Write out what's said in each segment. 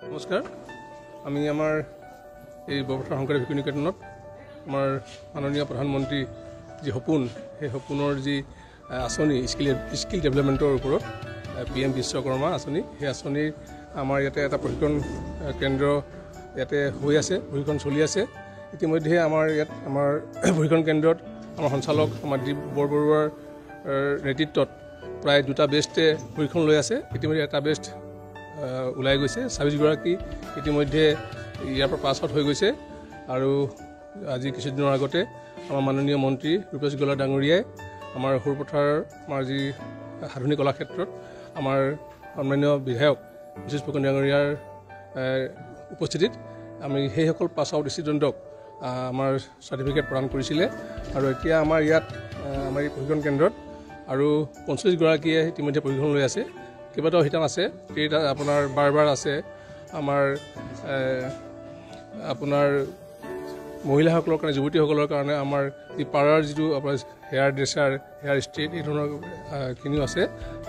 নমস্কাৰ আমি আমাৰ এই বৰপথাৰ শংকৰদেৱ শিশু নিকেতনত আমাৰ মাননীয় প্ৰধানমন্ত্ৰী যি সপোন সেই সপোনৰ যি আঁচনি স্কিল ডেভেলপমেণ্টৰ ওপৰত PM বিশ্বকৰ্মা আঁচনি সেই আঁচনিৰ আমাৰ ইয়াতে এটা প্ৰশিক্ষণ কেন্দ্ৰ ইয়াতে হৈ আছে প্ৰশিক্ষণ চলি আছে ইতিমধ্যে আমাৰ ইয়াত আমাৰ প্ৰশিক্ষণ কেন্দ্ৰত আমাৰ সঞ্চালক আমাৰ দীপ বৰবৰুৱাৰ নেতৃত্বত প্ৰায় দুটা বেষ্টে প্ৰশিক্ষণ লৈ আছে ইতিমধ্যে এটা বেষ্ট ওলাই গৈছে ২৬ গৰাকী ইতিমধ্যে ইয়াৰ পৰা পাছ আউট হৈ গৈছে আৰু আজি কিছুদিনৰ আগতে আমাৰ মাননীয় মন্ত্ৰী ৰূপেশ গলা ডাঙৰীয়াই আমাৰ সৰুপথাৰ আমাৰ যি আধুনিক কলাক্ষেত্ৰত আমাৰ সন্মানীয় বিধায়ক বিশেষ ফুকন ডাঙৰীয়াৰ উপস্থিতিত আমি সেইসকল পাছ আউট ষ্টুডেণ্টক আমাৰ চাৰ্টিফিকেট প্ৰদান কৰিছিলে আৰু এতিয়া আমাৰ ইয়াত আমাৰ এই প্ৰশিক্ষণ কেন্দ্ৰত আৰু ৪৫ গৰাকীয়ে ইতিমধ্যে প্ৰশিক্ষণ লৈ আছে কেইবাটাও শিতান আছে কেইটা আপোনাৰ বাৰবাৰ আছে আমাৰ আপোনাৰ মহিলাসকলৰ কাৰণে যুৱতীসকলৰ কাৰণে আমাৰ যি পাৰাৰ যিটো আপোনাৰ হেয়াৰ ড্ৰেছাৰ হেয়াৰ ষ্ট্ৰেইট এই ধৰণৰ খিনিও আছে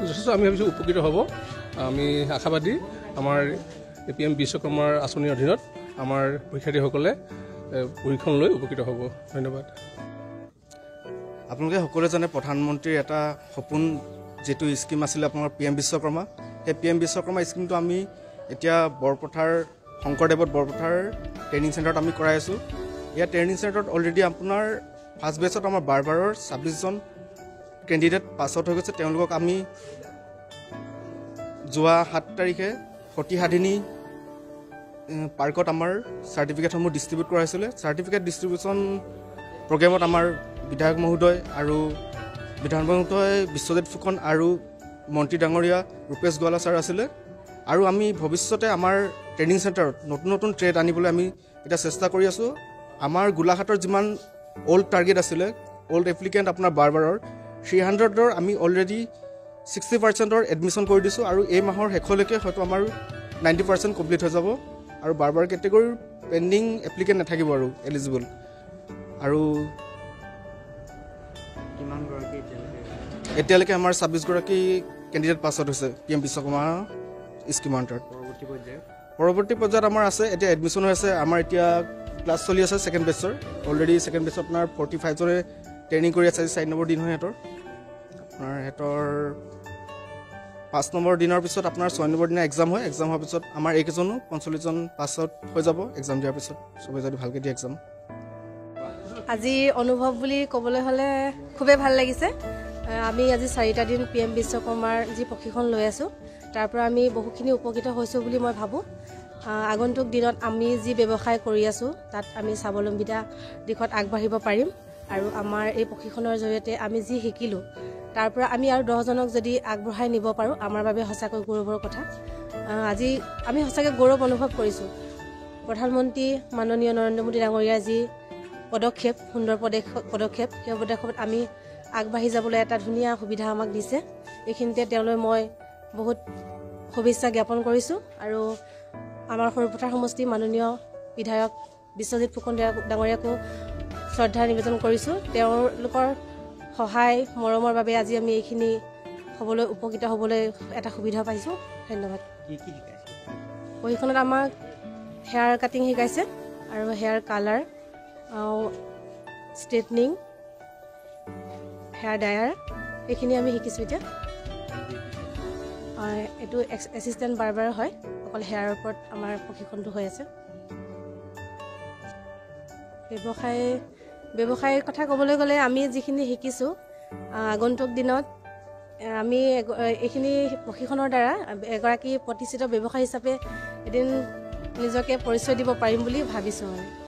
যথেষ্ট আমি ভাবিছোঁ উপকৃত হ'ব আমি আশাবাদী আমাৰ PM বিশ্বকৰ্মাৰ আঁচনিৰ অধীনত আমাৰ পৰীক্ষাৰ্থীসকলে পৰীক্ষণ লৈ উপকৃত হ'ব ধন্যবাদ আপোনালোকে সকলোৱে জানে প্ৰধানমন্ত্ৰীৰ এটা সপোন যেটো স্কিম আছিলে আপোনাৰ PM বিশ্বকৰ্মা সেই PM বিশ্বকৰ্মা স্কিমটো আমি এতিয়া বৰপথাৰ শংকৰদেৱত বৰপথাৰ ট্ৰেইনিং চেণ্টাৰত আমি কৰাই আছোঁ ইয়াৰ ট্ৰেইনিং চেণ্টাৰত অলৰেডি আপোনাৰ ফাৰ্ষ্ট বেচত আমাৰ বাৰবাৰৰ ২৬জন কেণ্ডিডেট পাছ আউট হৈ গৈছে তেওঁলোকক আমি যোৱা ৭ তাৰিখে সতীসাধিনী পাৰ্কত আমাৰ চাৰ্টিফিকেটসমূহ ডিষ্ট্ৰিবিউট কৰা হৈছিলে চাৰ্টিফিকেট ডিষ্ট্ৰিবিউশ্যন প্ৰগ্ৰেমত আমাৰ বিধায়ক মহোদয় আৰু বিধান মহোদয় বিশ্বজিৎ ফুকন আৰু মন্ত্ৰী ডাঙৰীয়া ৰূপেশ গোৱালা ছাৰ আছিলে আৰু আমি ভৱিষ্যতে আমাৰ ট্ৰেইনিং চেণ্টাৰত নতুন নতুন ট্ৰেড আনিবলৈ আমি এটা চেষ্টা কৰি আছোঁ আমাৰ গোলাঘাটৰ যিমান অল্ড টাৰ্গেট আছিলে অল্ড এপ্লিকেণ্ট আপোনাৰ বাৰবাৰৰ 300ৰ আমি অলৰেডি 60%ৰ এডমিশ্যন কৰি দিছোঁ আৰু এই মাহৰ শেষলৈকে হয়তো আমাৰ 90% কমপ্লিট হৈ যাব আৰু বাৰবাৰ কেটেগৰীৰ পেণ্ডিং এপ্লিকেণ্ট নাথাকিব আৰু এলিজিবল আৰু এতিয়ালৈকে আমাৰ ২৬ গৰাকী কেণ্ডিডেট পাছ আউট হৈছে PM বিশ্বকৰ্মা স্কিমৰ আণ্ডাৰত পৰৱৰ্তী পৰ্যায়ত আমাৰ আছে এতিয়া এডমিশ্যন হৈ আছে আমাৰ এতিয়া ক্লাছ চলি আছে ছেকেণ্ড বেচৰ অলৰেডি ছেকেণ্ড বেচত আপোনাৰ 45জনে ট্ৰেইনিং কৰি আছে ৪ নম্বৰ দিন হয় সিহঁতৰ 5 নম্বৰ দিনৰ পিছত আপোনাৰ 6 নম্বৰ দিনা এক্সাম হয় এক্সাম হোৱাৰ পিছত আমাৰ এইকেইজনো 45জন পাছ আউট হৈ যাব এক্সাম দিয়াৰ পিছত চবেই যদি ভালকৈ দিয়ে এক্সাম আজি অনুভৱ বুলি ক'বলৈ হ'লে খুবেই ভাল লাগিছে আমি আজি 4টা দিন PM বিশ্বকৰ্মাৰ যি প্ৰশিক্ষণ লৈ আছোঁ তাৰ পৰা আমি বহুখিনি উপকৃত হৈছোঁ বুলি মই ভাবোঁ আগন্তুক দিনত আমি যি ব্যৱসায় কৰি আছোঁ তাত আমি স্বাৱলম্বিতা দিশত আগবাঢ়িব পাৰিম আৰু আমাৰ এই প্ৰশিক্ষণৰ জৰিয়তে আমি যি শিকিলোঁ তাৰ পৰা আমি আৰু 10জনক যদি আগবঢ়াই নিব পাৰোঁ আমাৰ বাবে সঁচাকৈ গৌৰৱৰ কথা আজি আমি সঁচাকৈ গৌৰৱ অনুভৱ কৰিছোঁ প্ৰধানমন্ত্ৰী মাননীয় নৰেন্দ্ৰ মোদী ডাঙৰীয়াৰ যি পদক্ষেপ সুন্দৰ পদক্ষেপ সেই পদক্ষেপত আমি আগবাঢ়ি যাবলৈ এটা ধুনীয়া সুবিধা আমাক দিছে এইখিনিতে তেওঁলৈ মই বহুত শুভেচ্ছা জ্ঞাপন কৰিছোঁ আৰু আমাৰ সৰুপথাৰ সমষ্টিৰ মাননীয় বিধায়ক বিশ্বজিৎ ফুকন ডাঙৰীয়াকো শ্ৰদ্ধা নিবেদন কৰিছোঁ তেওঁলোকৰ সহায় মৰমৰ বাবে আজি আমি এইখিনি হ'বলৈ উপকৃত হ'বলৈ এটা সুবিধা পাইছোঁ ধন্যবাদ প্ৰশিক্ষণত আমাক হেয়াৰ কাটিং শিকাইছে আৰু hair colour straightening hair Dyer এইখিনি আমি শিকিছোঁ এতিয়া এইটো এছিষ্টেণ্ট বাৰবাৰ হয় অকল হেয়াৰৰ ওপৰত আমাৰ প্ৰশিক্ষণটো হৈ আছে ব্যৱসায়ৰ কথা ক'বলৈ গ'লে আমি যিখিনি শিকিছোঁ আগন্তুক দিনত আমি এইখিনি প্ৰশিক্ষণৰ দ্বাৰা এগৰাকী প্ৰতিষ্ঠিত ব্যৱসায়ী হিচাপে এদিন নিজকে পৰিচয় দিব পাৰিম বুলি ভাবিছোঁ